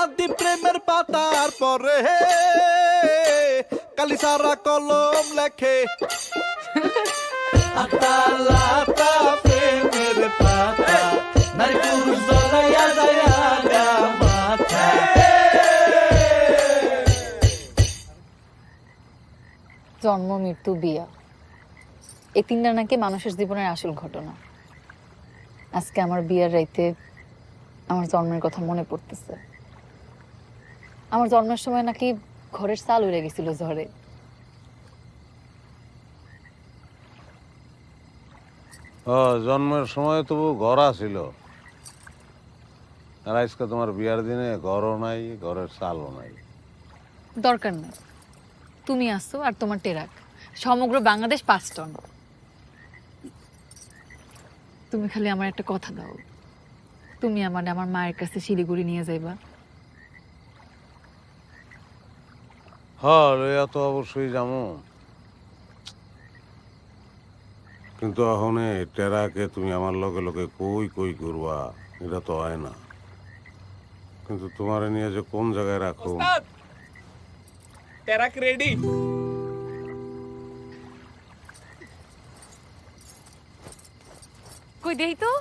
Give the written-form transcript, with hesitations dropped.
আদি প্রেমের পাতার পরে কালি সারা কলম লেখে আতা লাতা প্রেমের পাতা নারী পুরুষ জড়াইয়া যায়া গা মাথা। জন্ম মৃত্যু বিয়া এই তিনটা নাকি মানুষের জীবনের আসল ঘটনা। আজকে আমার বিয়ার রাইতে আমার জন্মের কথা মনে পড়তেছে। আমার জন্মের সময় নাকি ঘরের চাল উড়ে গেছিল ঝড়ে। জন্মের সময় তবু ঘর ছিল, আর আজকে তোমার বিয়ার দিনে ঘরও নাই, ঘরের চালও নাই। দরকার নেই, তুমি আসছো আর তোমার টেরাক সমগ্র বাংলাদেশ 5 টন। তুমি খালি আমার একটা কথা দাও, তুমি আমার মায়ের কাছে শিলিগুড়ি নিয়ে যাইবা। হ্যাঁ লইয়া তো অবশ্যই যাবো, কিন্তু এখন টেরাকে তুমি আমার লগে লগে কই কই করবা এটা তো হয় না। কিন্তু তোমারে নিয়ে যে কোন জায়গায় রাখো। Truck ready. কই দেই তো